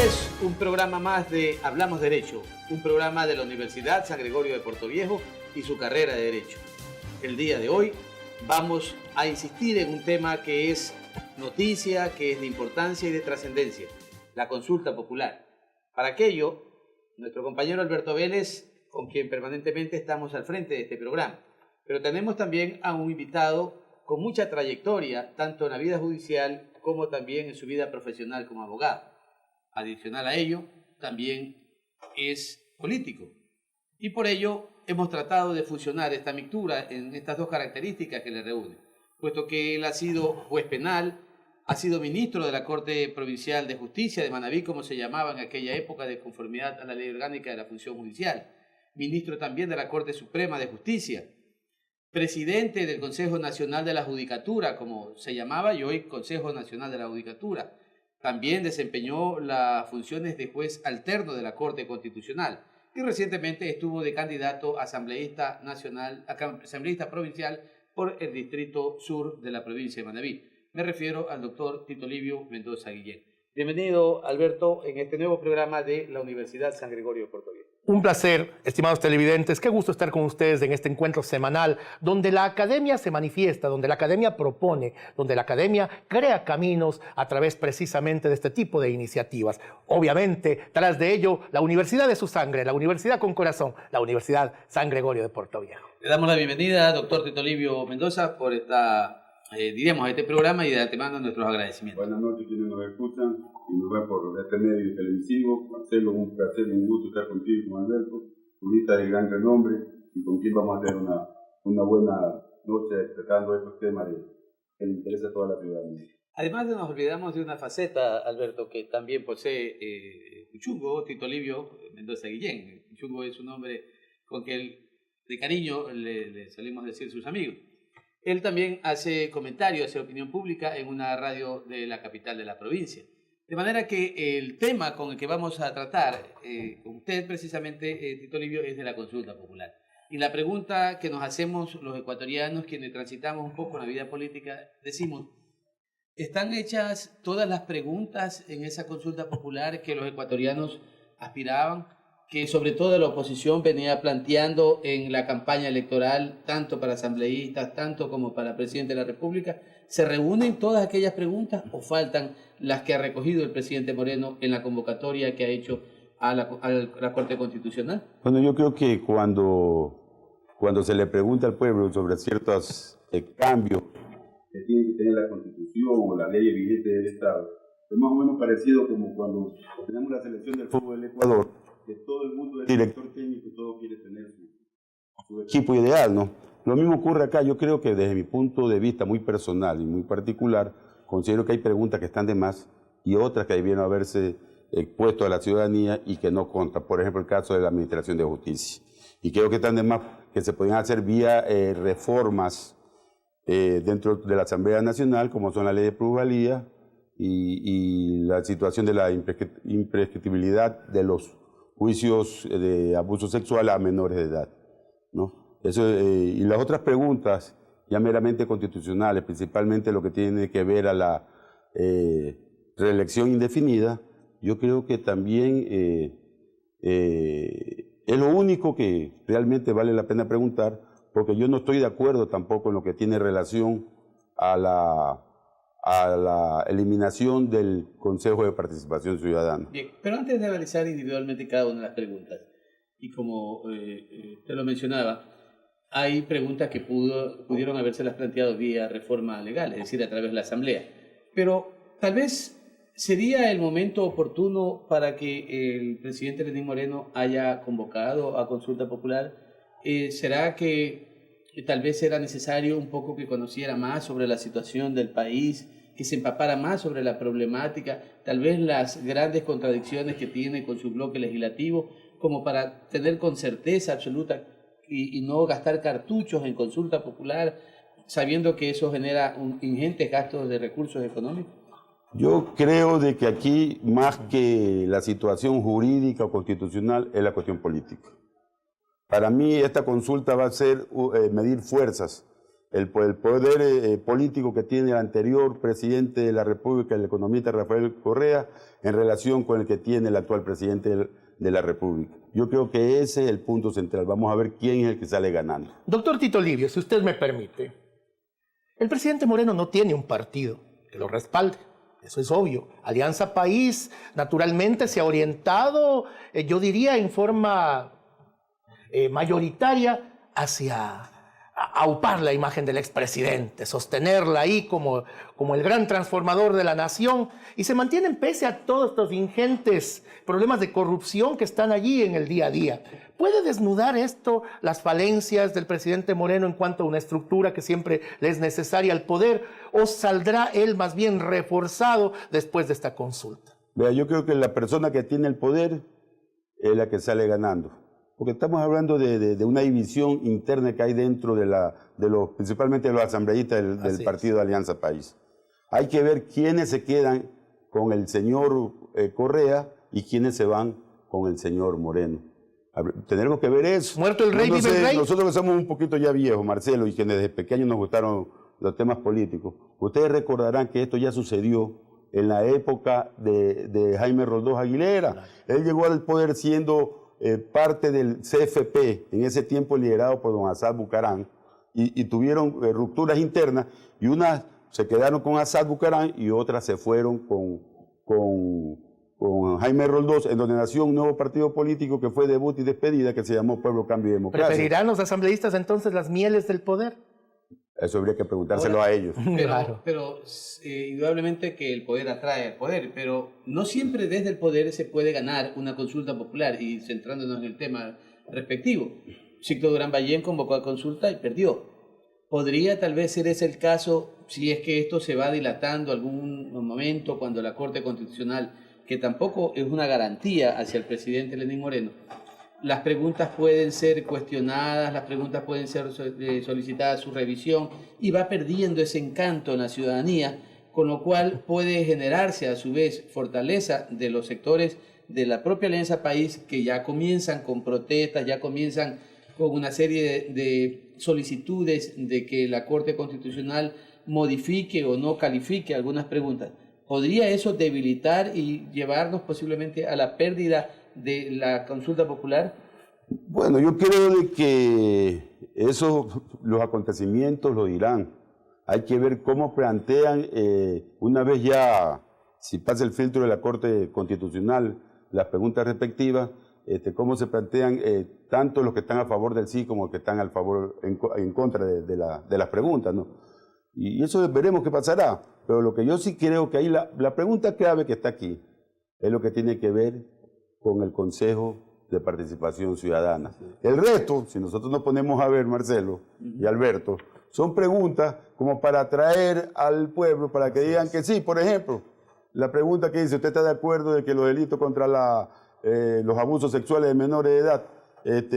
Este es un programa más de Hablamos Derecho, un programa de la Universidad San Gregorio de Puerto Viejo y su carrera de Derecho. El día de hoy vamos a insistir en un tema que es noticia, que es de importancia y de trascendencia, la consulta popular. Para aquello, nuestro compañero Alberto Vélez, con quien permanentemente estamos al frente de este programa, pero tenemos también a un invitado con mucha trayectoria, tanto en la vida judicial como también en su vida profesional como abogado. Adicional a ello, también es político. Y por ello hemos tratado de fusionar esta mixtura en estas dos características que le reúnen, puesto que él ha sido juez penal, ha sido ministro de la Corte Provincial de Justicia de Manabí, como se llamaba en aquella época, de conformidad a la Ley Orgánica de la Función Judicial, ministro también de la Corte Suprema de Justicia, presidente del Consejo Nacional de la Judicatura, como se llamaba, y hoy Consejo Nacional de la Judicatura. También desempeñó las funciones de juez alterno de la Corte Constitucional y recientemente estuvo de candidato a asambleísta provincial por el Distrito Sur de la provincia de Manabí. Me refiero al doctor Tito Livio Mendoza Guillén. Bienvenido, Alberto, en este nuevo programa de la Universidad San Gregorio de Puerto Viejo. Un placer, estimados televidentes. Qué gusto estar con ustedes en este encuentro semanal donde la academia se manifiesta, donde la academia propone, donde la academia crea caminos a través precisamente de este tipo de iniciativas. Obviamente, tras de ello, la universidad de su sangre, la universidad con corazón, la Universidad San Gregorio de Puerto Viejo. Le damos la bienvenida, doctor Tito Livio Mendoza, por este programa y de antemano nuestros agradecimientos. Buenas noches quienes nos escuchan y nos ven por este medio televisivo. Marcelo, un placer y un gusto estar contigo, con Alberto, jurista de gran renombre y con quien vamos a tener una buena noche tratando estos temas que le interesa a toda la ciudadanía. Además, nos olvidamos de una faceta, Alberto, que también posee Cuchungo, Tito Livio Mendoza Guillén. Cuchungo es un nombre con que de cariño le solemos decir sus amigos. Él también hace comentarios, hace opinión pública en una radio de la capital de la provincia. De manera que el tema con el que vamos a tratar con usted precisamente, Tito Livio, es de la consulta popular. Y la pregunta que nos hacemos los ecuatorianos, quienes transitamos un poco en la vida política, decimos, ¿están hechas todas las preguntas en esa consulta popular que los ecuatorianos aspiraban? Que sobre todo la oposición venía planteando en la campaña electoral, tanto para asambleístas, tanto como para presidente de la República. ¿Se reúnen todas aquellas preguntas o faltan las que ha recogido el presidente Moreno en la convocatoria que ha hecho a la Corte Constitucional? Bueno, yo creo que cuando se le pregunta al pueblo sobre ciertos cambios que tiene que tener la Constitución o la ley vigente del Estado, es más o menos parecido como cuando tenemos la selección del fútbol del Ecuador, que todo el mundo es director técnico, todo quiere tener su equipo ideal, ¿no? Lo mismo ocurre acá. Yo creo que desde mi punto de vista muy personal y muy particular, considero que hay preguntas que están de más y otras que debieron haberse puesto a la ciudadanía y que no contan. Por ejemplo, el caso de la Administración de Justicia. Y creo que están de más que se podían hacer vía reformas dentro de la Asamblea Nacional, como son la ley de plusvalía y la situación de la imprescriptibilidad de los juicios de abuso sexual a menores de edad, ¿no? Eso, y las otras preguntas ya meramente constitucionales, principalmente lo que tiene que ver a la reelección indefinida, yo creo que también es lo único que realmente vale la pena preguntar, porque yo no estoy de acuerdo tampoco en lo que tiene relación a la eliminación del Consejo de Participación Ciudadana. Bien, pero antes de analizar individualmente cada una de las preguntas, y como usted lo mencionaba, hay preguntas que pudieron habérselas planteado vía reforma legal, es decir, a través de la Asamblea. Pero tal vez sería el momento oportuno para que el presidente Lenín Moreno haya convocado a consulta popular. ¿Será que tal vez era necesario un poco que conociera más sobre la situación del país, que se empapara más sobre la problemática, tal vez las grandes contradicciones que tiene con su bloque legislativo, como para tener con certeza absoluta y no gastar cartuchos en consulta popular, sabiendo que eso genera ingentes gastos de recursos económicos? Yo creo de que aquí, más que la situación jurídica o constitucional, es la cuestión política. Para mí esta consulta va a ser medir fuerzas el poder político que tiene el anterior presidente de la República, el economista Rafael Correa, en relación con el que tiene el actual presidente de la República. Yo creo que ese es el punto central. Vamos a ver quién es el que sale ganando. Doctor Tito Livio, si usted me permite, el presidente Moreno no tiene un partido que lo respalde. Eso es obvio. Alianza País, naturalmente, se ha orientado, yo diría, en forma mayoritaria hacia aupar la imagen del expresidente, sostenerla ahí como el gran transformador de la nación, y se mantienen pese a todos estos ingentes problemas de corrupción que están allí en el día a día. ¿Puede desnudar esto las falencias del presidente Moreno en cuanto a una estructura que siempre le es necesaria al poder, o saldrá él más bien reforzado después de esta consulta? Vea, yo creo que la persona que tiene el poder es la que sale ganando. Porque estamos hablando de una división interna que hay dentro principalmente de los asambleístas del partido de Alianza País. Hay que ver quiénes se quedan con el señor Correa y quiénes se van con el señor Moreno. Tenemos que ver eso. Muerto el rey, vive el rey. Nosotros que somos un poquito ya viejos, Marcelo, y que desde pequeños nos gustaron los temas políticos, ustedes recordarán que esto ya sucedió en la época de Jaime Roldós Aguilera. Él llegó al poder siendo parte del CFP, en ese tiempo liderado por don Assad Bucarán, y tuvieron rupturas internas, y unas se quedaron con Assad Bucarán y otras se fueron con Jaime Roldós, en donde nació un nuevo partido político que fue debut y despedida, que se llamó Pueblo, Cambio y Democracia. ¿Preferirán los asambleístas entonces las mieles del poder? Eso habría que preguntárselo a ellos. Pero indudablemente que el poder atrae al poder, pero no siempre desde el poder se puede ganar una consulta popular, y centrándonos en el tema respectivo. Ciclo Durán Ballén convocó a consulta y perdió. ¿Podría tal vez ser ese el caso si es que esto se va dilatando algún momento cuando la Corte Constitucional, que tampoco es una garantía hacia el presidente Lenín Moreno, las preguntas pueden ser cuestionadas, las preguntas pueden ser solicitadas su revisión, y va perdiendo ese encanto en la ciudadanía, con lo cual puede generarse a su vez fortaleza de los sectores de la propia Alianza País, que ya comienzan con protestas, ya comienzan con una serie de solicitudes de que la Corte Constitucional modifique o no califique algunas preguntas? ¿Podría eso debilitar y llevarnos posiblemente a la pérdida de la consulta popular? Bueno, yo creo de que los acontecimientos lo dirán. Hay que ver cómo plantean, una vez ya, si pasa el filtro de la Corte Constitucional, las preguntas respectivas, cómo se plantean tanto los que están a favor del sí como los que están en contra de las preguntas, ¿no? Y eso veremos qué pasará. Pero lo que yo sí creo que ahí la pregunta clave que está aquí es lo que tiene que ver con el Consejo de Participación Ciudadana. El resto, si nosotros nos ponemos a ver, Marcelo y Alberto, son preguntas como para atraer al pueblo, para que digan que sí. Por ejemplo, la pregunta que dice, ¿usted está de acuerdo de que los delitos contra los abusos sexuales de menores de edad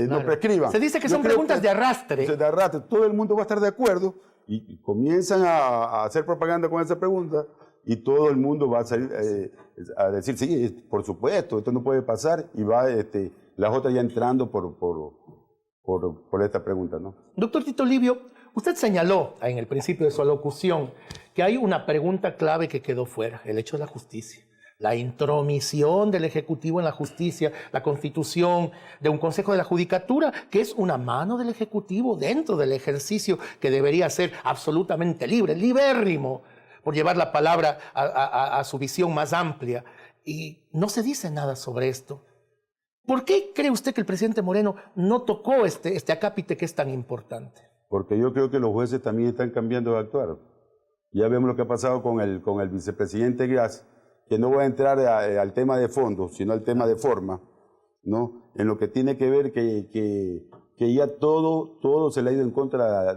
no prescriban? Se dice que son preguntas de arrastre. De arrastre. Todo el mundo va a estar de acuerdo y comienzan a hacer propaganda con esa pregunta, y todo el mundo va a salir a decir, sí, por supuesto, esto no puede pasar, y va las otras ya entrando por esta pregunta, ¿no? Doctor Tito Livio, usted señaló en el principio de su alocución que hay una pregunta clave que quedó fuera, el hecho de la justicia. La intromisión del Ejecutivo en la justicia, la constitución de un Consejo de la Judicatura, que es una mano del Ejecutivo dentro del ejercicio que debería ser absolutamente libre, libérrimo, por llevar la palabra a su visión más amplia. Y no se dice nada sobre esto. ¿Por qué cree usted que el presidente Moreno no tocó este acápite que es tan importante? Porque yo creo que los jueces también están cambiando de actuar. Ya vemos lo que ha pasado con el vicepresidente Gras, que no voy a entrar al tema de fondo, sino al tema de forma, ¿no? En lo que tiene que ver que ya todo se le ha ido en contra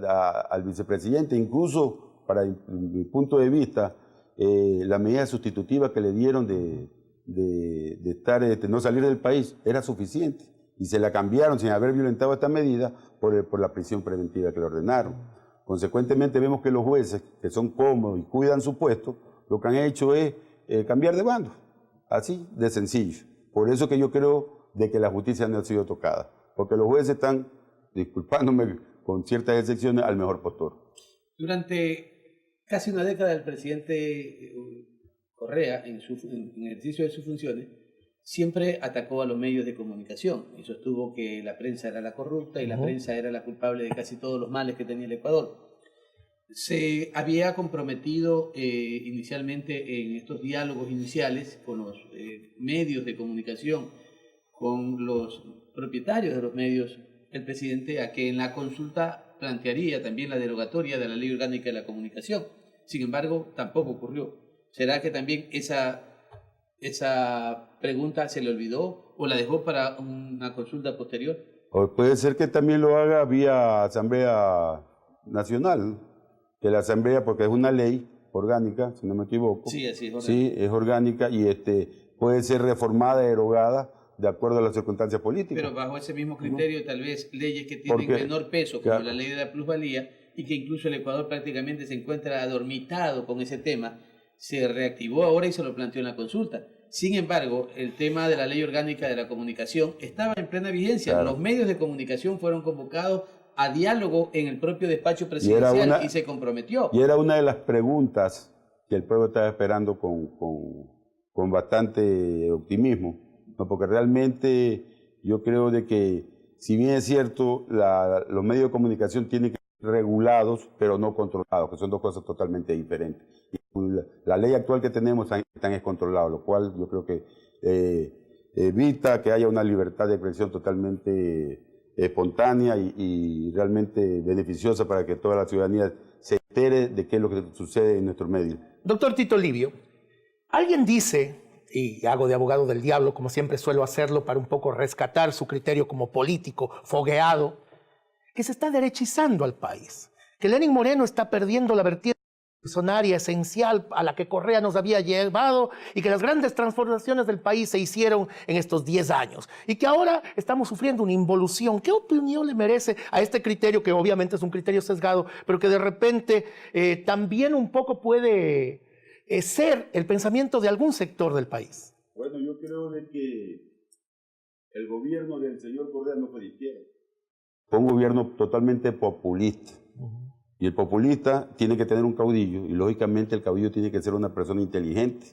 al vicepresidente, incluso para mi punto de vista, la medida sustitutiva que le dieron de no salir del país era suficiente, y se la cambiaron sin haber violentado esta medida por la prisión preventiva que le ordenaron. Consecuentemente vemos que los jueces, que son cómodos y cuidan su puesto, lo que han hecho es cambiar de bando, así de sencillo. Por eso que yo creo de que la justicia no ha sido tocada, porque los jueces están, disculpándome con ciertas excepciones, al mejor postor. Durante casi una década el presidente Correa, en ejercicio de sus funciones, siempre atacó a los medios de comunicación y sostuvo que la prensa era la corrupta y la prensa era la culpable de casi todos los males que tenía el Ecuador. Se había comprometido inicialmente en estos diálogos iniciales con los medios de comunicación, con los propietarios de los medios, el presidente, a que en la consulta plantearía también la derogatoria de la Ley Orgánica de la Comunicación. Sin embargo, tampoco ocurrió. ¿Será que también esa pregunta se le olvidó o la dejó para una consulta posterior? O puede ser que también lo haga vía Asamblea Nacional, que la Asamblea, porque es una ley orgánica, si no me equivoco. Sí, así es. Orgánica. Sí, es orgánica y puede ser reformada, derogada, de acuerdo a las circunstancias políticas. Pero bajo ese mismo criterio, tal vez leyes que tienen menor peso, como la ley de la plusvalía, y que incluso el Ecuador prácticamente se encuentra adormitado con ese tema, se reactivó ahora y se lo planteó en la consulta. Sin embargo, el tema de la Ley Orgánica de la Comunicación estaba en plena vigencia. Claro. Los medios de comunicación fueron convocados a diálogo en el propio despacho presidencial y se comprometió. Y era una de las preguntas que el pueblo estaba esperando con bastante optimismo, ¿no? Porque realmente yo creo de que, si bien es cierto, los medios de comunicación tienen que ser regulados, pero no controlados, que son dos cosas totalmente diferentes. La ley actual que tenemos está descontrolada, lo cual yo creo que evita que haya una libertad de expresión totalmente espontánea y realmente beneficiosa para que toda la ciudadanía se entere de qué es lo que sucede en nuestros medios. Doctor Tito Livio, alguien dice, y hago de abogado del diablo, como siempre suelo hacerlo, para un poco rescatar su criterio como político fogueado, que se está derechizando al país, que Lenín Moreno está perdiendo la vertiente revolucionaria esencial a la que Correa nos había llevado y que las grandes transformaciones del país se hicieron en estos 10 años y que ahora estamos sufriendo una involución. ¿Qué opinión le merece a este criterio, que obviamente es un criterio sesgado, pero que de repente también un poco puede ser el pensamiento de algún sector del país? Bueno, yo creo de que el gobierno del señor Correa no fue de izquierda. Fue un gobierno totalmente populista. Y el populista tiene que tener un caudillo, y lógicamente el caudillo tiene que ser una persona inteligente.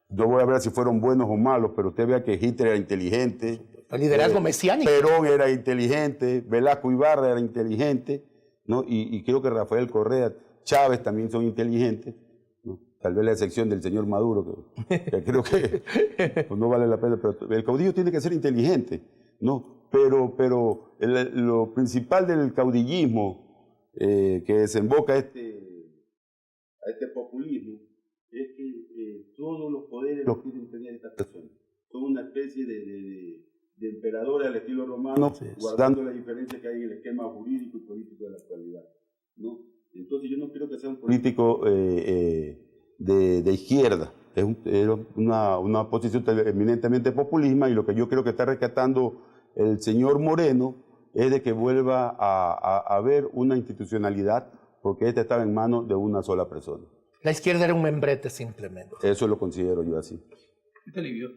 No voy a ver si fueron buenos o malos, pero usted vea que Hitler era inteligente. El liderazgo mesiánico. Perón era inteligente, Velasco Ibarra era inteligente, ¿no? Y creo que Rafael Correa, Chávez también son inteligentes, ¿no? Tal vez la excepción del señor Maduro, que creo que pues no vale la pena, pero el caudillo tiene que ser inteligente, ¿no? Pero lo principal del caudillismo que desemboca a este populismo es que todos los poderes los quieren tener estas personas. Son una especie de emperadores al estilo romano, guardando la diferencia que hay en el esquema jurídico y político de la actualidad, ¿no? Entonces yo no creo que sea un político de izquierda, es una posición eminentemente populista, y lo que yo creo que está rescatando el señor Moreno es de que vuelva a haber una institucionalidad, porque esta estaba en manos de una sola persona. La izquierda era un membrete simplemente. Eso lo considero yo así. Livio,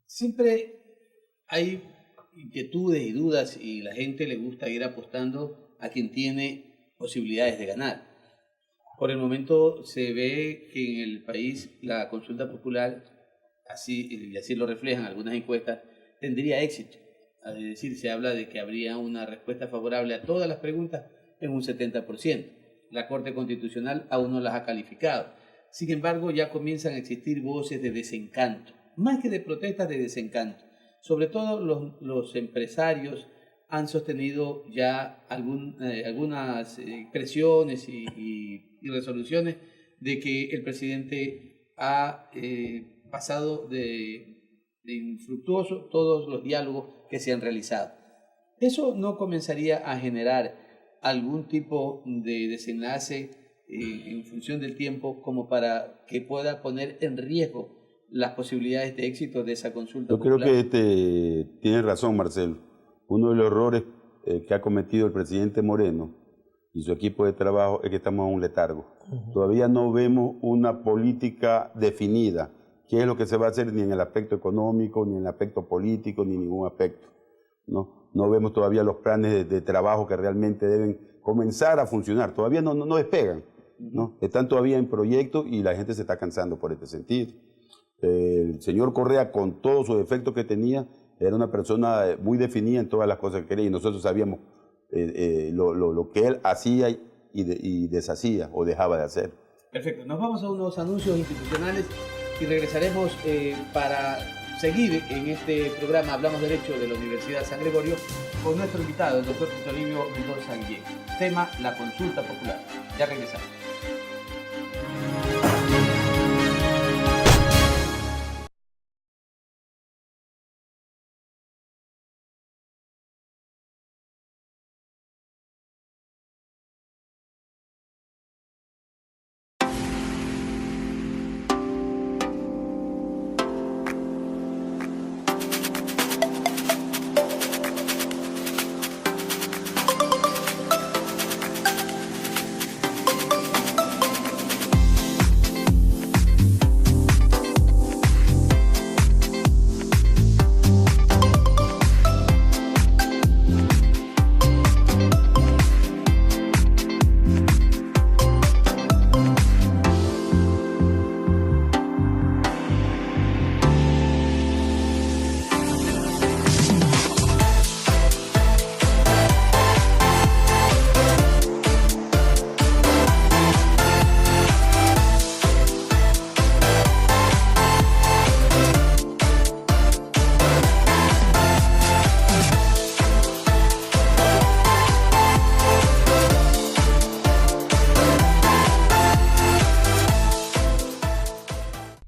siempre hay inquietudes y dudas y la gente le gusta ir apostando a quien tiene posibilidades de ganar. Por el momento se ve que en el país la consulta popular, y así lo reflejan algunas encuestas, tendría éxito. Es decir, se habla de que habría una respuesta favorable a todas las preguntas en un 70%. La Corte Constitucional aún no las ha calificado. Sin embargo, ya comienzan a existir voces de desencanto, más que de protestas, de desencanto. Sobre todo los empresarios han sostenido ya algunas expresiones y resoluciones de que el presidente ha pasado de infructuoso todos los diálogos que se han realizado. ¿Eso no comenzaría a generar algún tipo de desenlace en función del tiempo como para que pueda poner en riesgo las posibilidades de éxito de esa consulta popular? Creo que tiene razón, Marcelo. Uno de los errores que ha cometido el presidente Moreno y su equipo de trabajo es que estamos en un letargo. Todavía no vemos una política definida. ¿Qué es lo que se va a hacer? Ni en el aspecto económico, ni en el aspecto político, ni en ningún aspecto. No vemos todavía los planes de trabajo que realmente deben comenzar a funcionar. Todavía no despegan, ¿no? Están todavía en proyecto y la gente se está cansando por este sentido. El señor Correa, con todos sus defectos que tenía, era una persona muy definida en todas las cosas que quería y nosotros sabíamos lo que él hacía y deshacía o dejaba de hacer. Perfecto, nos vamos a unos anuncios institucionales y regresaremos para seguir en este programa Hablamos Derecho de la Universidad San Gregorio con nuestro invitado, el doctor Tito Livio Mendoza Guillén. Tema, la consulta popular. Ya regresamos.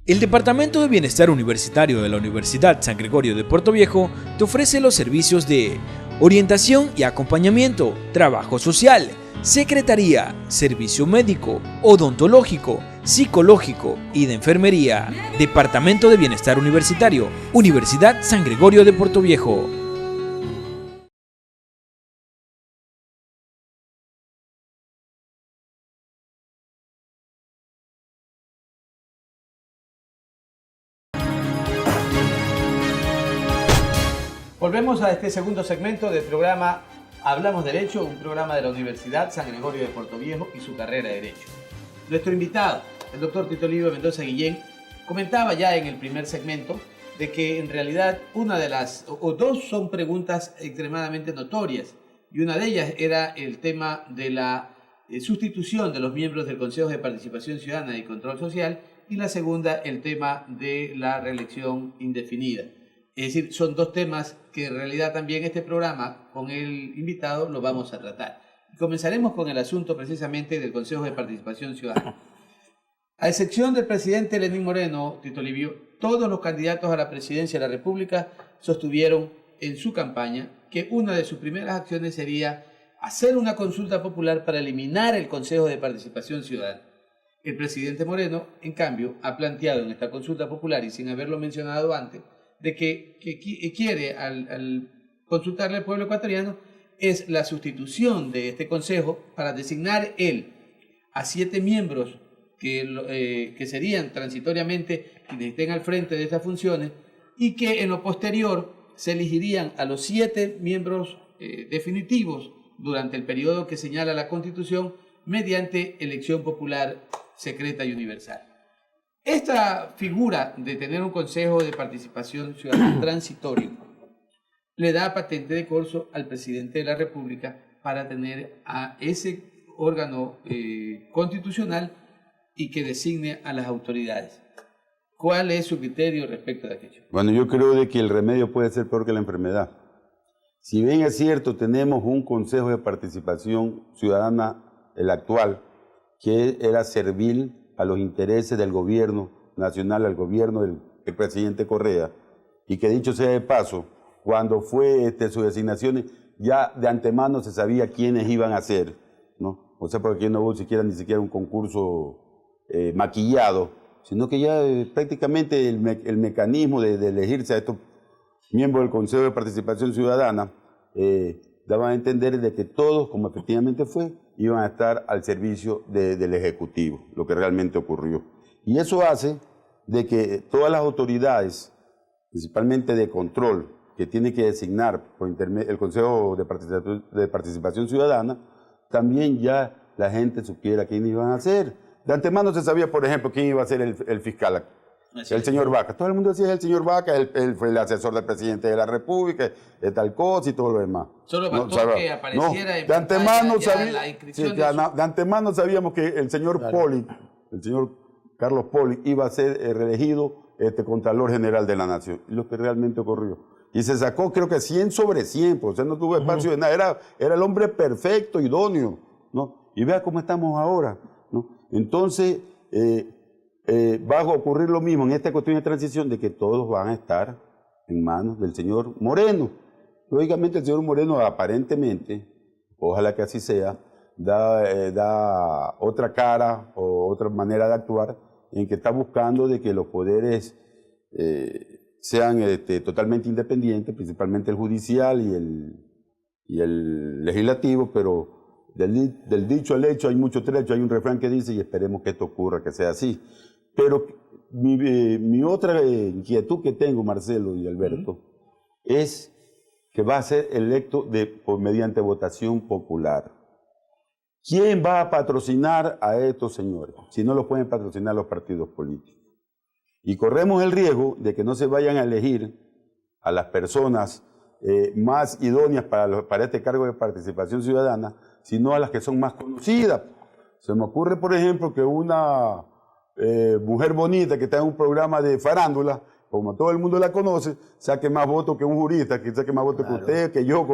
El Departamento de Bienestar Universitario de la Universidad San Gregorio de Puerto Viejo te ofrece los servicios de orientación y acompañamiento, trabajo social, secretaría, servicio médico, odontológico, psicológico y de enfermería. Departamento de Bienestar Universitario, Universidad San Gregorio de Puerto Viejo. Volvemos a este segundo segmento del programa Hablamos Derecho, un programa de la Universidad San Gregorio de Puerto Viejo y su carrera de Derecho. Nuestro invitado, el doctor Tito Livio Mendoza Guillén, comentaba ya en el primer segmento de que en realidad dos son preguntas extremadamente notorias y una de ellas era el tema de la sustitución de los miembros del Consejo de Participación Ciudadana y Control Social y la segunda el tema de la reelección indefinida. Es decir, son dos temas que en realidad también este programa con el invitado lo vamos a tratar. Comenzaremos con el asunto precisamente del Consejo de Participación Ciudadana. A excepción del presidente Lenín Moreno, Tito Livio, todos los candidatos a la presidencia de la República sostuvieron en su campaña que una de sus primeras acciones sería hacer una consulta popular para eliminar el Consejo de Participación Ciudadana. El presidente Moreno, en cambio, ha planteado en esta consulta popular, y sin haberlo mencionado antes, de que quiere al consultarle al pueblo ecuatoriano es la sustitución de este consejo para designar él a 7 miembros que serían transitoriamente quienes estén al frente de estas funciones y que en lo posterior se elegirían a los 7 miembros definitivos durante el periodo que señala la Constitución mediante elección popular secreta y universal. Esta figura de tener un Consejo de Participación Ciudadana transitorio le da patente de corso al presidente de la República para tener a ese órgano constitucional y que designe a las autoridades. ¿Cuál es su criterio respecto de aquello? Bueno, yo creo de que el remedio puede ser peor que la enfermedad. Si bien es cierto, tenemos un Consejo de Participación Ciudadana, el actual, que era servil a los intereses del gobierno nacional, al gobierno del presidente Correa, y que dicho sea de paso, cuando fue sus designaciones, ya de antemano se sabía quiénes iban a ser, ¿no? O sea, porque no hubo ni siquiera un concurso maquillado, sino que ya prácticamente el mecanismo de elegirse a estos miembros del Consejo de Participación Ciudadana daba a entender de que todos, como efectivamente fue, iban a estar al servicio del Ejecutivo, lo que realmente ocurrió. Y eso hace de que todas las autoridades, principalmente de control, que tiene que designar por el Consejo de Participación Ciudadana, también ya la gente supiera quién iban a ser. De antemano se sabía, por ejemplo, quién iba a ser el fiscal. El señor Vaca. Todo el mundo decía el señor Vaca, él fue el asesor del presidente de la República, de tal cosa y todo lo demás. Solo bastó que apareciera de antemano la inscripción de antemano sabíamos que el señor Poli, el señor Carlos Poli, iba a ser reelegido Contralor General de la Nación. Y lo que realmente ocurrió. Y se sacó, creo que 100 sobre 100, o sea, no tuvo espacio de nada. Era el hombre perfecto, idóneo, ¿no? Y vea cómo estamos ahora, ¿no? Entonces, va a ocurrir lo mismo en esta cuestión de transición, de que todos van a estar en manos del señor Moreno. Lógicamente el señor Moreno aparentemente, ojalá que así sea, da otra cara o otra manera de actuar, en que está buscando de que los poderes sean totalmente independientes, principalmente el judicial y el legislativo, pero del dicho al hecho hay mucho trecho. Hay un refrán que dice, y esperemos que esto ocurra, que sea así. Pero mi otra inquietud que tengo, Marcelo y Alberto, es que va a ser electo mediante votación popular. ¿Quién va a patrocinar a estos señores? Si no los pueden patrocinar los partidos políticos. Y corremos el riesgo de que no se vayan a elegir a las personas más idóneas para este cargo de participación ciudadana, sino a las que son más conocidas. Se me ocurre, por ejemplo, que una mujer bonita que está en un programa de farándula, como todo el mundo la conoce, saque más votos que un jurista, que saque más votos que usted, que yo,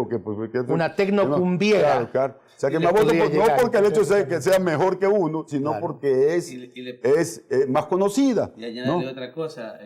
una tecnocumbiera. Claro. Saque más votos, no porque el hecho sea que sea mejor que uno, sino porque es más conocida. Y añadirle otra cosa,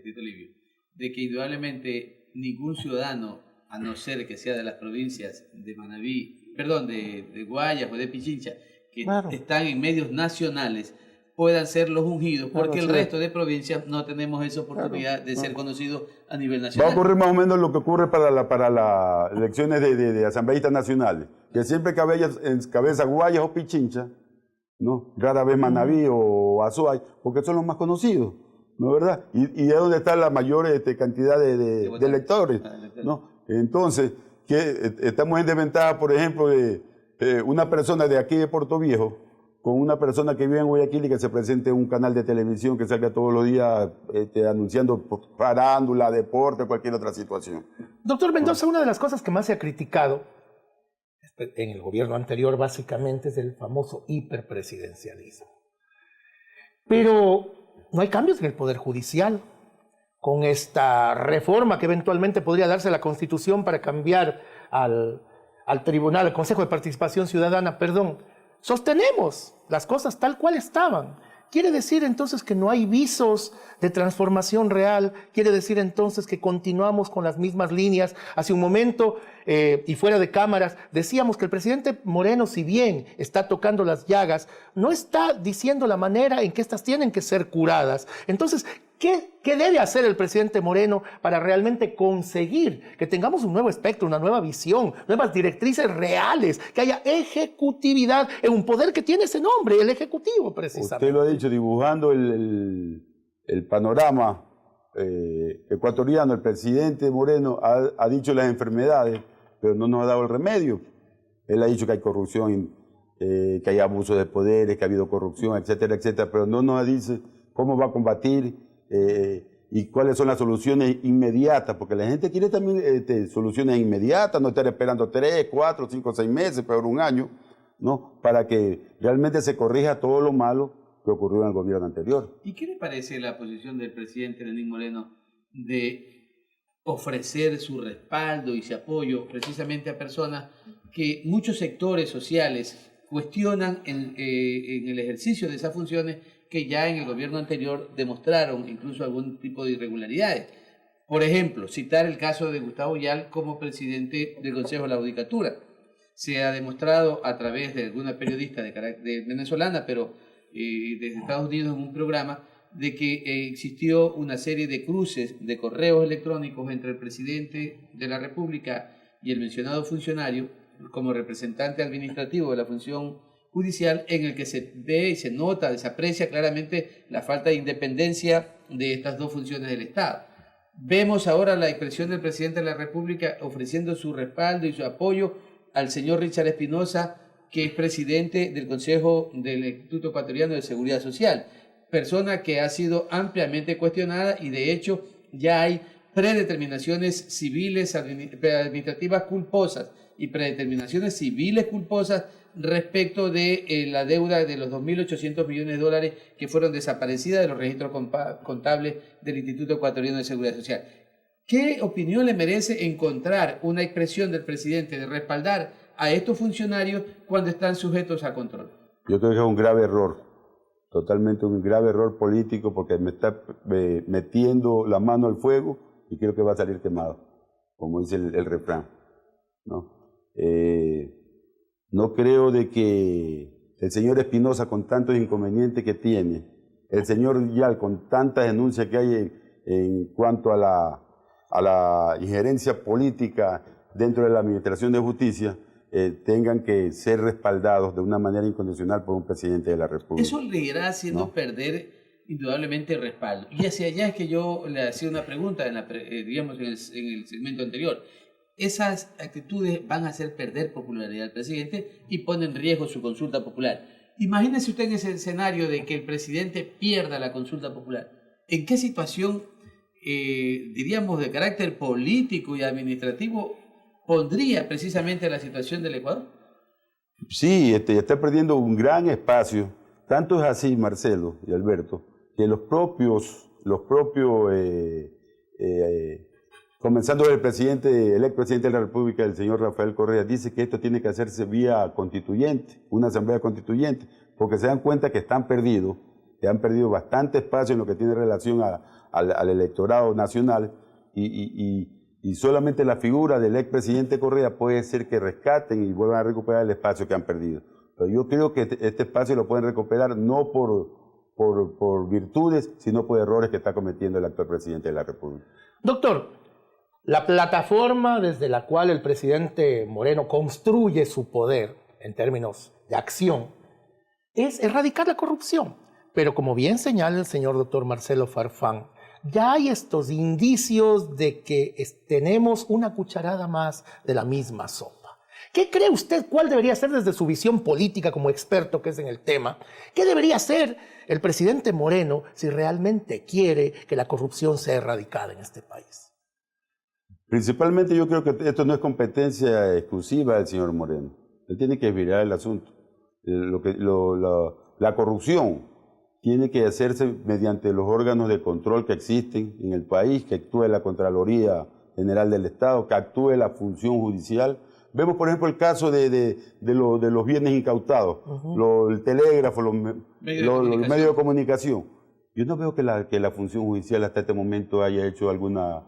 Tito Livio, de que indudablemente ningún ciudadano, a no ser que sea de las provincias de Manabí, perdón, de Guayas o de Pichincha, que están en medios nacionales, puedan ser los ungidos, porque el resto de provincias no tenemos esa oportunidad de ser conocidos a nivel nacional. Va a ocurrir más o menos lo que ocurre para las elecciones de asambleístas nacionales, que siempre cabeza Guayas o Pichincha, ¿no? Rara vez Manabí o Azuay, porque son los más conocidos, ¿no es verdad? Y es donde está la mayor cantidad de electores, ¿no? Entonces, estamos en desventaja, por ejemplo, de una persona de aquí de Puerto Viejo, con una persona que vive en Guayaquil y que se presente en un canal de televisión que salga todos los días anunciando farándula, deporte, cualquier otra situación. Doctor Mendoza, una de las cosas que más se ha criticado en el gobierno anterior básicamente es el famoso hiperpresidencialismo. Pero no hay cambios en el Poder Judicial. Con esta reforma que eventualmente podría darse a la Constitución para cambiar al Tribunal, al Consejo de Participación Ciudadana, sostenemos las cosas tal cual estaban. Quiere decir entonces que no hay visos de transformación real. Quiere decir entonces que continuamos con las mismas líneas. Hace un momento, y fuera de cámaras, decíamos que el presidente Moreno, si bien está tocando las llagas, no está diciendo la manera en que estas tienen que ser curadas. Entonces, ¿qué debe hacer el presidente Moreno para realmente conseguir que tengamos un nuevo espectro, una nueva visión, nuevas directrices reales, que haya ejecutividad en un poder que tiene ese nombre, el Ejecutivo, precisamente? Usted lo ha dicho, dibujando el panorama ecuatoriano. El presidente Moreno ha dicho las enfermedades, pero no nos ha dado el remedio. Él ha dicho que hay corrupción, que hay abuso de poderes, que ha habido corrupción, etcétera, etcétera, pero no nos dice cómo va a combatir y cuáles son las soluciones inmediatas, porque la gente quiere también soluciones inmediatas, no estar esperando 3, 4, 5, 6 meses, peor un año, ¿no? Para que realmente se corrija todo lo malo que ocurrió en el gobierno anterior. ¿Y qué le parece la posición del presidente Lenín Moreno de ofrecer su respaldo y su apoyo precisamente a personas que muchos sectores sociales cuestionan en el ejercicio de esas funciones, que ya en el gobierno anterior demostraron incluso algún tipo de irregularidades? Por ejemplo, citar el caso de Gustavo Yal como presidente del Consejo de la Judicatura. Se ha demostrado a través de alguna periodista de venezolana, pero desde Estados Unidos, en un programa, de que existió una serie de cruces de correos electrónicos entre el presidente de la República y el mencionado funcionario como representante administrativo de la función judicial, en el que se ve y se nota, se aprecia claramente la falta de independencia de estas dos funciones del Estado. Vemos ahora la expresión del presidente de la República ofreciendo su respaldo y su apoyo al señor Richard Espinosa que es presidente del Consejo del Instituto Ecuatoriano de Seguridad Social, persona que ha sido ampliamente cuestionada y de hecho ya hay predeterminaciones civiles administrativas culposas y predeterminaciones civiles culposas respecto de la deuda de los 2.800 millones de dólares que fueron desaparecidas de los registros contables del Instituto Ecuatoriano de Seguridad Social. ¿Qué opinión le merece encontrar una expresión del presidente de respaldar a estos funcionarios cuando están sujetos a control? Yo creo que es un grave error, totalmente un grave error político, porque me está metiendo la mano al fuego y creo que va a salir quemado, como dice el refrán, ¿no? No creo de que el señor Espinosa, con tantos inconvenientes que tiene, el señor Yal, con tantas denuncias que hay en cuanto a la injerencia política dentro de la Administración de Justicia, tengan que ser respaldados de una manera incondicional por un presidente de la República. Eso le irá haciendo perder indudablemente respaldo. Y hacia allá es que yo le hacía una pregunta digamos en el segmento anterior. Esas actitudes van a hacer perder popularidad al presidente y ponen en riesgo su consulta popular. Imagínese usted en ese escenario de que el presidente pierda la consulta popular. ¿En qué situación, diríamos, de carácter político y administrativo pondría precisamente la situación del Ecuador? Sí, está perdiendo un gran espacio. Tanto es así, Marcelo y Alberto, que los propios comenzando el electo presidente de la República, el señor Rafael Correa, dice que esto tiene que hacerse vía constituyente, una asamblea constituyente, porque se dan cuenta que han perdido bastante espacio en lo que tiene relación al electorado nacional y solamente la figura del expresidente Correa puede ser que rescaten y vuelvan a recuperar el espacio que han perdido. Pero yo creo que este espacio lo pueden recuperar no por virtudes, sino por errores que está cometiendo el actual presidente de la República. Doctor, la plataforma desde la cual el presidente Moreno construye su poder en términos de acción es erradicar la corrupción. Pero como bien señala el señor doctor Marcelo Farfán, ya hay estos indicios de que tenemos una cucharada más de la misma sopa. ¿Qué cree usted? ¿Cuál debería ser desde su visión política como experto que es en el tema? ¿Qué debería hacer el presidente Moreno si realmente quiere que la corrupción sea erradicada en este país? Principalmente yo creo que esto no es competencia exclusiva del señor Moreno. Él tiene que virar el asunto. La corrupción tiene que hacerse mediante los órganos de control que existen en el país, que actúe la Contraloría General del Estado, que actúe la función judicial. Vemos, por ejemplo, el caso de los bienes incautados, el telégrafo, los medios de comunicación. Yo no veo que la función judicial hasta este momento haya hecho alguna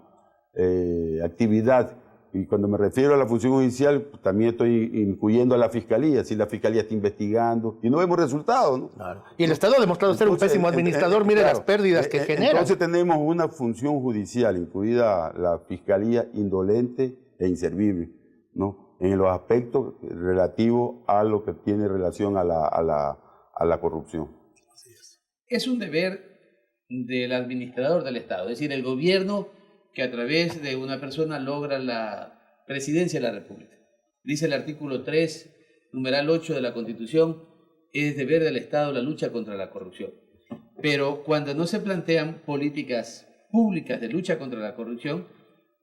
actividad. Y cuando me refiero a la función judicial, también estoy incluyendo a la Fiscalía, si la Fiscalía está investigando y no vemos resultados, ¿no? Claro. Y el Estado ha demostrado ser un pésimo administrador, mire las pérdidas que genera. Entonces tenemos una función judicial, incluida la Fiscalía, indolente e inservible, ¿no? En los aspectos relativos a lo que tiene relación a la corrupción. Es un deber del administrador del Estado, es decir, el gobierno que a través de una persona logra la presidencia de la República. Dice el artículo 3, numeral 8 de la Constitución, es deber del Estado la lucha contra la corrupción. Pero cuando no se plantean políticas públicas de lucha contra la corrupción,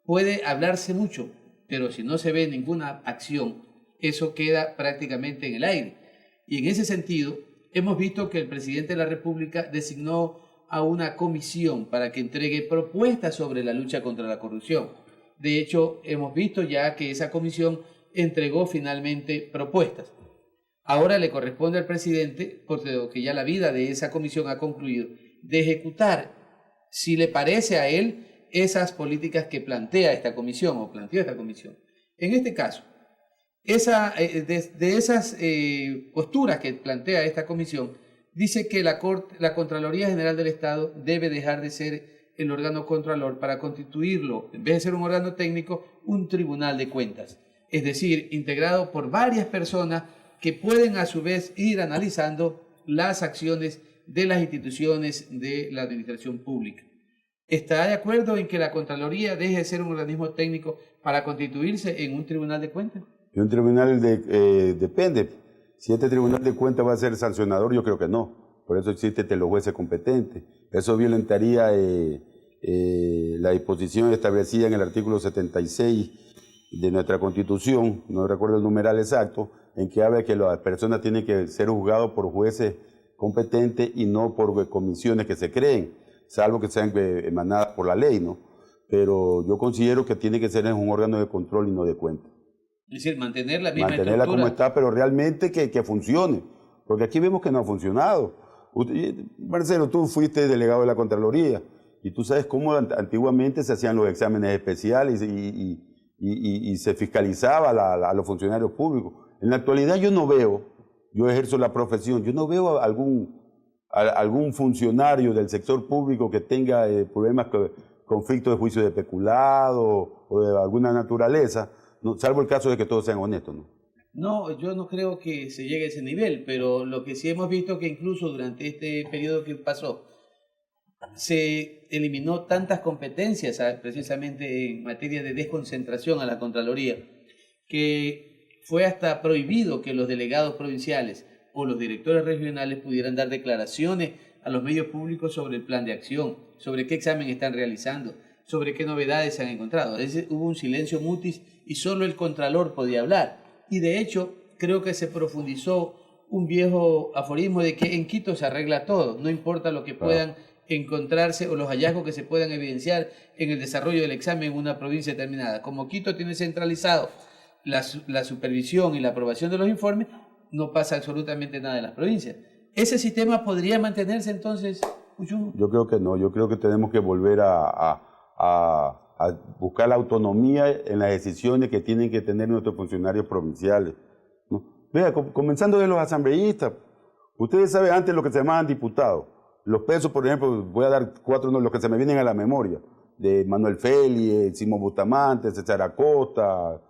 puede hablarse mucho, pero si no se ve ninguna acción, eso queda prácticamente en el aire. Y en ese sentido, hemos visto que el presidente de la República designó a una comisión para que entregue propuestas sobre la lucha contra la corrupción. De hecho, hemos visto ya que esa comisión entregó finalmente propuestas. Ahora le corresponde al presidente, porque ya la vida de esa comisión ha concluido, de ejecutar, si le parece a él, esas políticas que plantea esta comisión o planteó esta comisión. En este caso, de esas posturas que plantea esta comisión, dice que la Contraloría General del Estado debe dejar de ser el órgano contralor para constituirlo, en vez de ser un órgano técnico, un tribunal de cuentas. Es decir, integrado por varias personas que pueden a su vez ir analizando las acciones de las instituciones de la administración pública. ¿Está de acuerdo en que la Contraloría deje de ser un organismo técnico para constituirse en un tribunal de cuentas? Un tribunal depende. Si este Tribunal de Cuentas va a ser sancionador, yo creo que no. Por eso existen los jueces competentes. Eso violentaría la disposición establecida en el artículo 76 de nuestra Constitución, no recuerdo el numeral exacto, en que habla que las personas tienen que ser juzgadas por jueces competentes y no por comisiones que se creen, salvo que sean emanadas por la ley, ¿no? Pero yo considero que tiene que ser en un órgano de control y no de cuenta. Es decir, mantener la misma Mantenerla estructura. como está, pero realmente que funcione, porque aquí vemos que no ha funcionado. Marcelo, tú fuiste delegado de la Contraloría y tú sabes cómo antiguamente se hacían los exámenes especiales y se fiscalizaba a los funcionarios públicos. En la actualidad yo no veo, yo ejerzo la profesión, yo no veo algún funcionario del sector público que tenga problemas, conflictos de juicio de peculado o de alguna naturaleza, no, salvo el caso de que todos sean honestos, ¿no? No, yo no creo que se llegue a ese nivel, pero lo que sí hemos visto que incluso durante este periodo que pasó, se eliminó tantas competencias precisamente en materia de desconcentración a la Contraloría, que fue hasta prohibido que los delegados provinciales o los directores regionales pudieran dar declaraciones a los medios públicos sobre el plan de acción, sobre qué examen están realizando, sobre qué novedades se han encontrado. Hubo un silencio mutis y solo el Contralor podía hablar. Y de hecho, creo que se profundizó un viejo aforismo de que en Quito se arregla todo, no importa lo que puedan encontrarse o los hallazgos que se puedan evidenciar en el desarrollo del examen en una provincia determinada. Como Quito tiene centralizado la supervisión y la aprobación de los informes, no pasa absolutamente nada en las provincias. ¿Ese sistema podría mantenerse entonces, Uchumo? Yo creo que no, yo creo que tenemos que volver a buscar la autonomía en las decisiones que tienen que tener nuestros funcionarios provinciales, ¿no? Vea, comenzando de los asambleístas, ustedes saben antes lo que se llamaban diputados. Los pesos, por ejemplo, voy a dar 4 los que se me vienen a la memoria, de Manuel Feli, Simón Bustamante, César Acosta,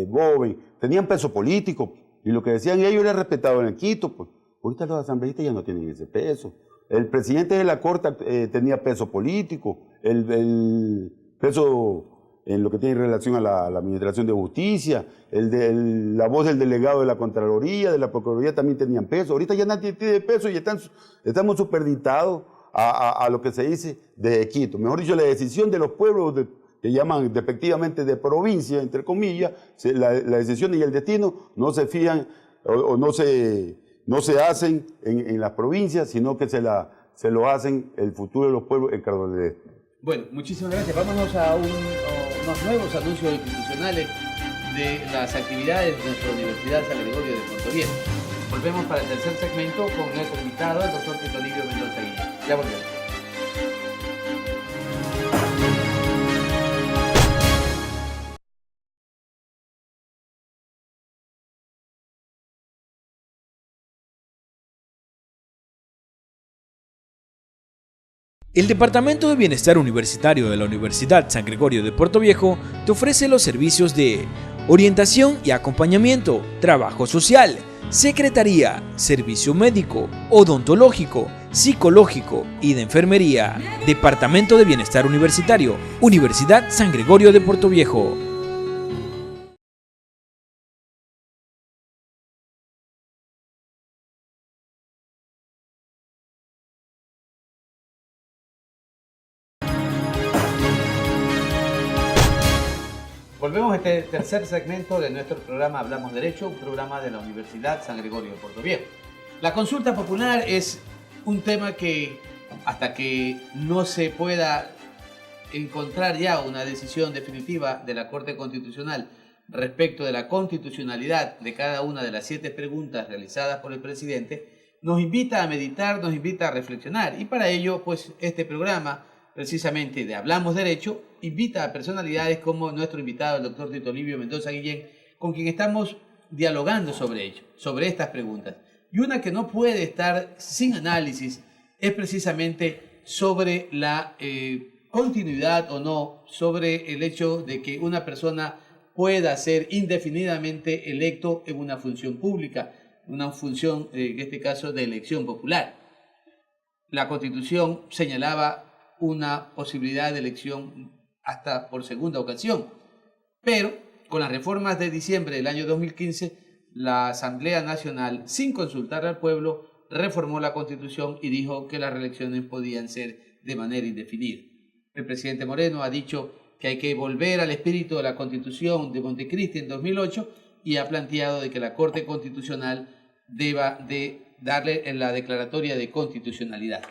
Boven, tenían peso político y lo que decían ellos era respetado en el Quito. Pues. Ahorita los asambleístas ya no tienen ese peso. El presidente de la Corte tenía peso político, el peso en lo que tiene relación a la administración de justicia, la voz del delegado de la Contraloría, de la Procuraduría también tenían peso. Ahorita ya nadie tiene peso y estamos superditados a lo que se dice de Quito. Mejor dicho, la decisión de los pueblos que llaman despectivamente de provincia, entre comillas, la decisión y el destino no se fijan o no se hacen en las provincias, sino que se lo hacen el futuro de los pueblos en cargo de esto. Bueno, muchísimas gracias. Vámonos a unos nuevos anuncios institucionales de las actividades de nuestra Universidad San Gregorio de Puerto Viejo. Volvemos para el tercer segmento con nuestro invitado, el doctor Tito Livio Mendoza Guillén. Ya volvemos. El Departamento de Bienestar Universitario de la Universidad San Gregorio de Puerto Viejo te ofrece los servicios de orientación y acompañamiento, trabajo social, secretaría, servicio médico, odontológico, psicológico y de enfermería. Departamento de Bienestar Universitario, Universidad San Gregorio de Puerto Viejo. Volvemos a este tercer segmento de nuestro programa Hablamos Derecho, un programa de la Universidad San Gregorio de Puerto Viejo. La consulta popular es un tema que hasta que no se pueda encontrar ya una decisión definitiva de la Corte Constitucional respecto de la constitucionalidad de cada una de las 7 preguntas realizadas por el presidente, nos invita a meditar, nos invita a reflexionar. Y para ello, pues este programa, precisamente de Hablamos Derecho, invita a personalidades como nuestro invitado, el doctor Tito Livio Mendoza Guillén, con quien estamos dialogando sobre ello, sobre estas preguntas. Y una que no puede estar sin análisis es precisamente sobre la continuidad o no, sobre el hecho de que una persona pueda ser indefinidamente electo en una función pública, una función, en este caso, de elección popular. La Constitución señalaba una posibilidad de elección hasta por segunda ocasión, pero con las reformas de diciembre del año 2015 la Asamblea Nacional, sin consultar al pueblo, reformó la Constitución y dijo que las reelecciones podían ser de manera indefinida. El presidente Moreno ha dicho que hay que volver al espíritu de la Constitución de Montecristi en 2008 y ha planteado de que la Corte Constitucional deba de darle en la declaratoria de constitucionalidad.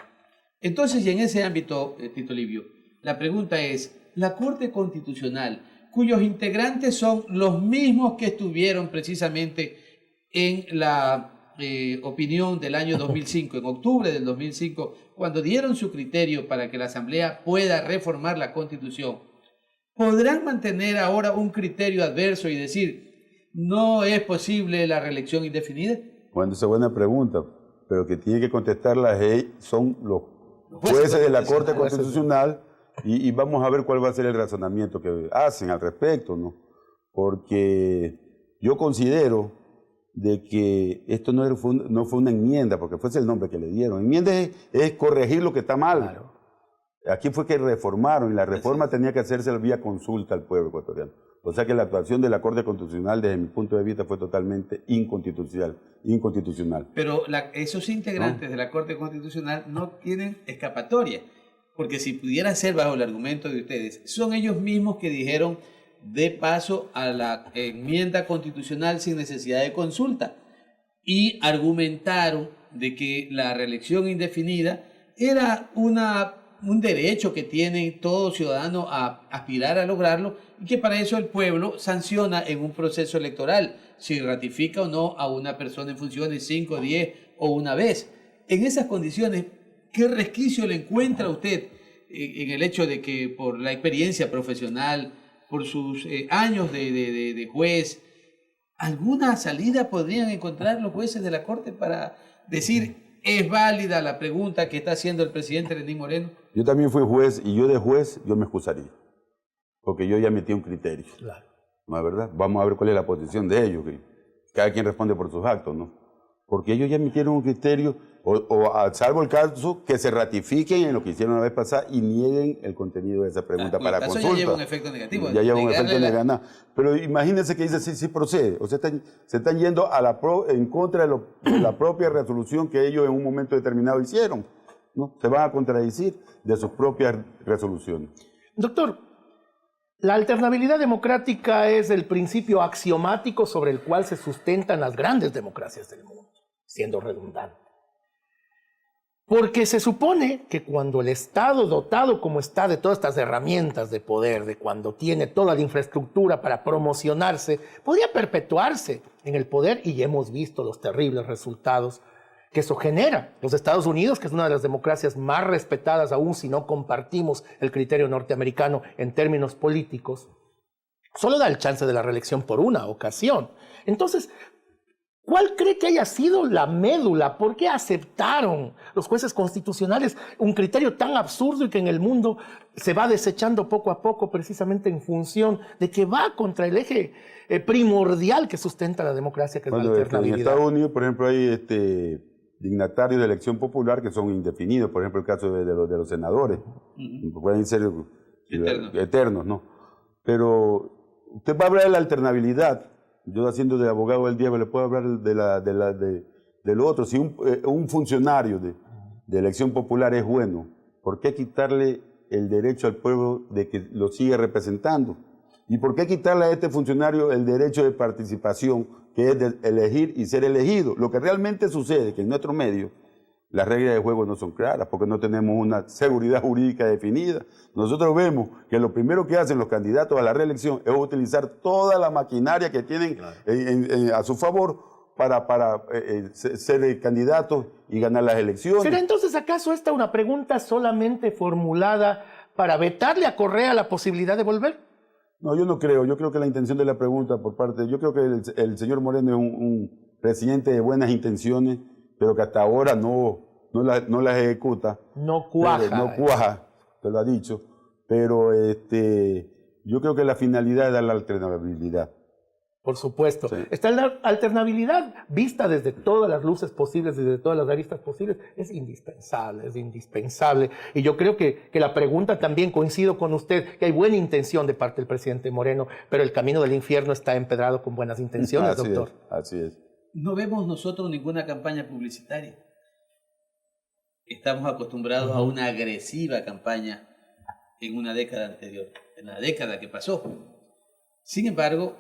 Entonces, y en ese ámbito, Tito Livio, la pregunta es, la Corte Constitucional, cuyos integrantes son los mismos que estuvieron precisamente en la opinión del año 2005, en octubre del 2005, cuando dieron su criterio para que la Asamblea pueda reformar la Constitución, ¿podrán mantener ahora un criterio adverso y decir no es posible la reelección indefinida? Bueno, esa es buena pregunta, pero que tiene que contestarla son los jueces de la Corte Constitucional y vamos a ver cuál va a ser el razonamiento que hacen al respecto, ¿no? Porque yo considero de que esto no fue una enmienda, porque fuese el nombre que le dieron. Enmienda es corregir lo que está mal. Claro. Aquí fue que reformaron, y la reforma tenía que hacerse vía consulta al pueblo ecuatoriano. O sea que la actuación de la Corte Constitucional, desde mi punto de vista, fue totalmente inconstitucional. Pero esos integrantes de la Corte Constitucional no tienen escapatoria, porque si pudiera ser bajo el argumento de ustedes, son ellos mismos que dijeron de paso a la enmienda constitucional sin necesidad de consulta y argumentaron de que la reelección indefinida era un derecho que tiene todo ciudadano a aspirar a lograrlo y que para eso el pueblo sanciona en un proceso electoral si ratifica o no a una persona en funciones 5, 10 o una vez. En esas condiciones, ¿qué resquicio le encuentra usted en el hecho de que por la experiencia profesional, por sus años de juez, alguna salida podrían encontrar los jueces de la Corte para decir es válida la pregunta que está haciendo el presidente Lenín Moreno? Yo también fui juez y yo de juez yo me excusaría, porque yo ya metí un criterio. Claro. ¿No es verdad? Vamos a ver cuál es la posición de ellos, que cada quien responde por sus actos, ¿no? Porque ellos ya emitieron un criterio, salvo el caso que se ratifiquen en lo que hicieron la vez pasada y nieguen el contenido de esa pregunta para consulta. Eso ya lleva un efecto negativo. Ya lleva un efecto negativo. Pero imagínense que dice sí procede. O sea, se están yendo en contra de la propia resolución que ellos en un momento determinado hicieron, ¿no? Se van a contradecir de sus propias resoluciones. Doctor, la alternabilidad democrática es el principio axiomático sobre el cual se sustentan las grandes democracias del mundo, siendo redundante. Porque se supone que cuando el Estado, dotado como está de todas estas herramientas de poder, de cuando tiene toda la infraestructura para promocionarse, podría perpetuarse en el poder, y hemos visto los terribles resultados que eso genera. Los Estados Unidos, que es una de las democracias más respetadas, aún si no compartimos el criterio norteamericano en términos políticos, solo da el chance de la reelección por una ocasión. Entonces, ¿cuál cree que haya sido la médula? ¿Por qué aceptaron los jueces constitucionales un criterio tan absurdo y que en el mundo se va desechando poco a poco precisamente en función de que va contra el eje primordial que sustenta la democracia, que es la alternabilidad? En Estados Unidos, por ejemplo, hay dignatarios de elección popular que son indefinidos, por ejemplo, el caso de los senadores, pueden ser eternos, ¿no? Pero usted va a hablar de la alternabilidad. Yo, haciendo de abogado del diablo, le puedo hablar de lo otro. Si un funcionario de elección popular es bueno, ¿por qué quitarle el derecho al pueblo de que lo siga representando? ¿Y por qué quitarle a este funcionario el derecho de participación, que es de elegir y ser elegido? Lo que realmente sucede es que en nuestro medio las reglas de juego no son claras, porque no tenemos una seguridad jurídica definida. Nosotros vemos que lo primero que hacen los candidatos a la reelección es utilizar toda la maquinaria que tienen a su favor para ser candidatos y ganar las elecciones. ¿Será entonces acaso esta una pregunta solamente formulada para vetarle a Correa la posibilidad de volver? No, yo no creo. Yo creo que la intención de la pregunta yo creo que el señor Moreno es un presidente de buenas intenciones, pero que hasta ahora no las ejecuta. No cuaja. No cuaja, te lo ha dicho. Pero yo creo que la finalidad es dar la alternabilidad. Por supuesto. Sí. Esta alternabilidad vista desde todas las luces posibles, desde todas las aristas posibles, es indispensable, es indispensable. Y yo creo que la pregunta también, coincido con usted, que hay buena intención de parte del presidente Moreno, pero el camino del infierno está empedrado con buenas intenciones, doctor. Así es. No vemos nosotros ninguna campaña publicitaria. Estamos acostumbrados a una agresiva campaña en una década anterior, en la década que pasó. Sin embargo,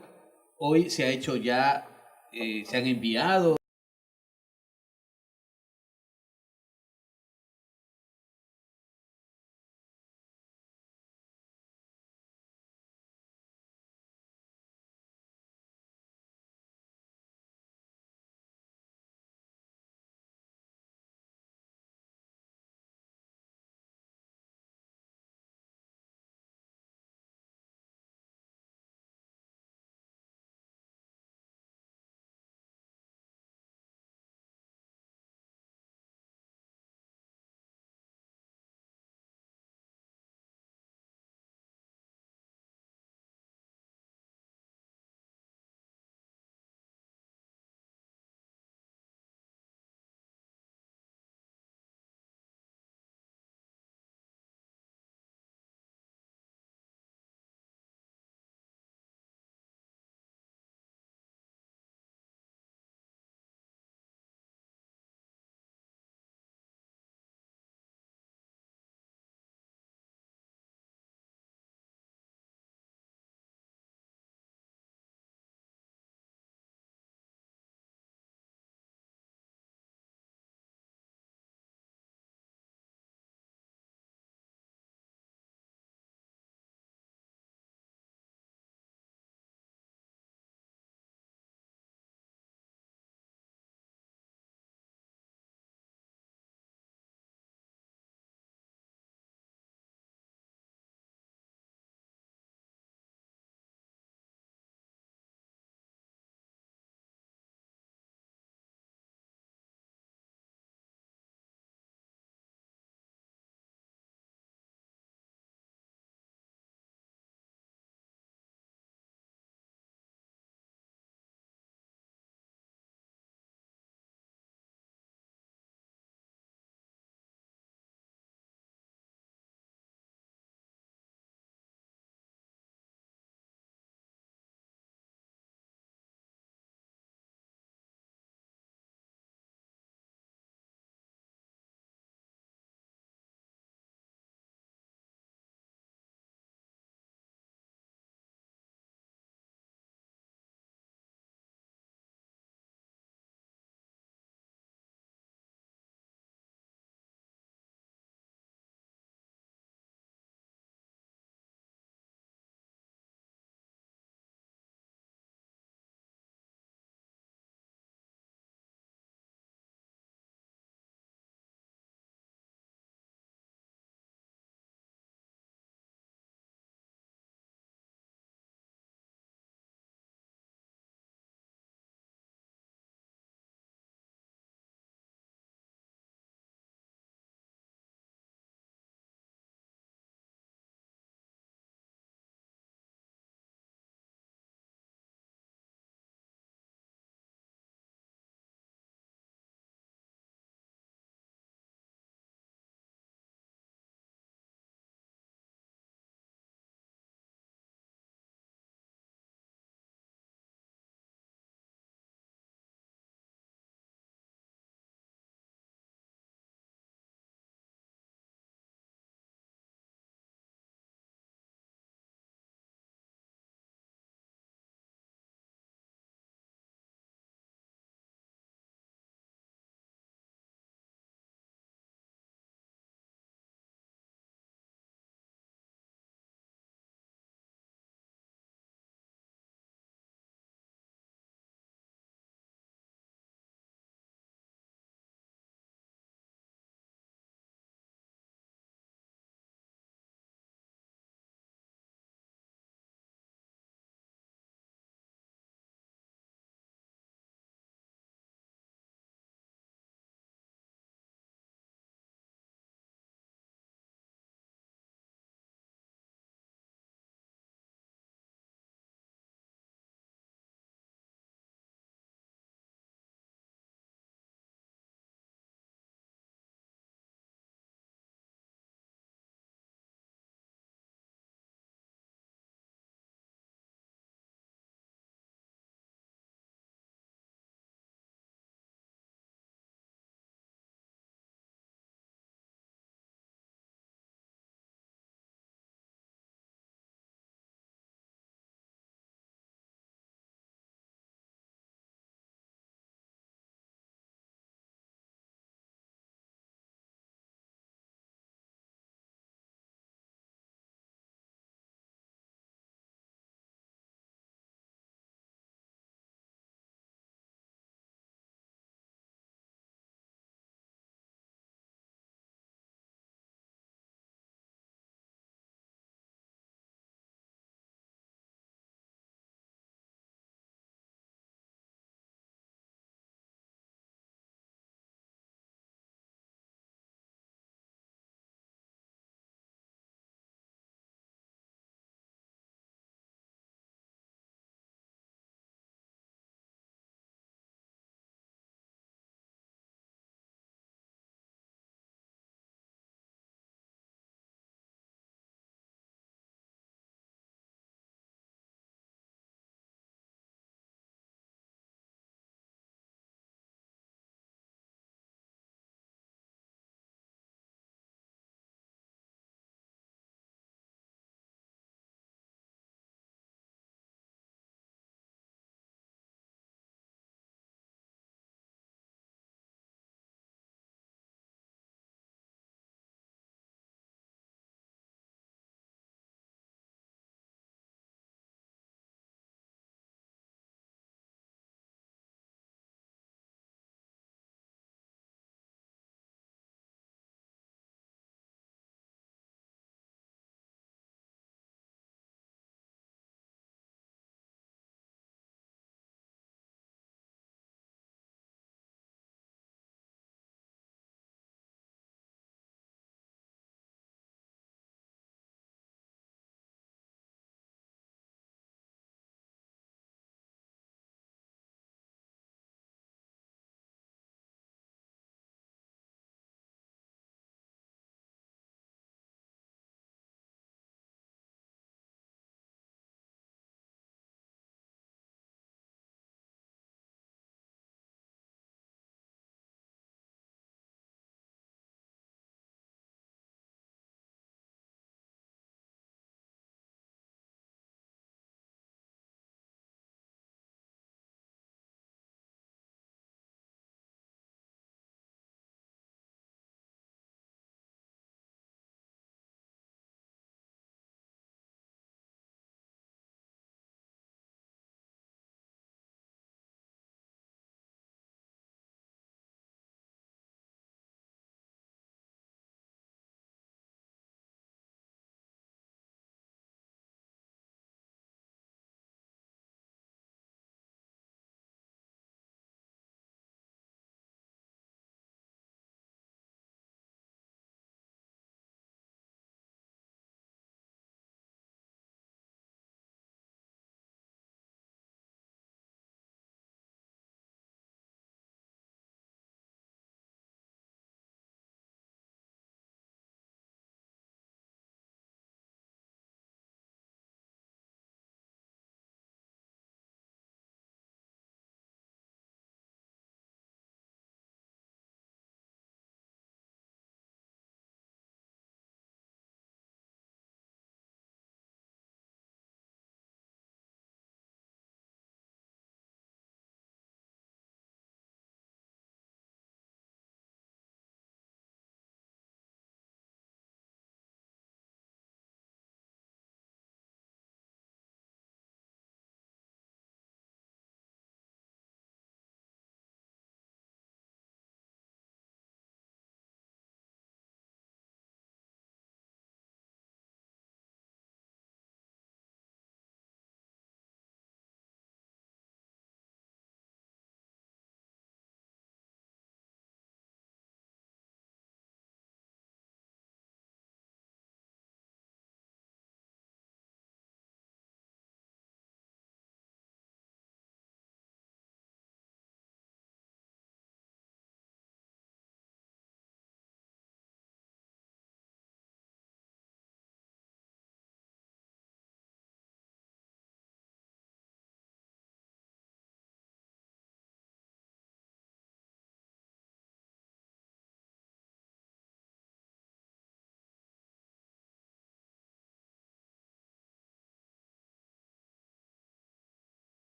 hoy se ha hecho ya, se han enviado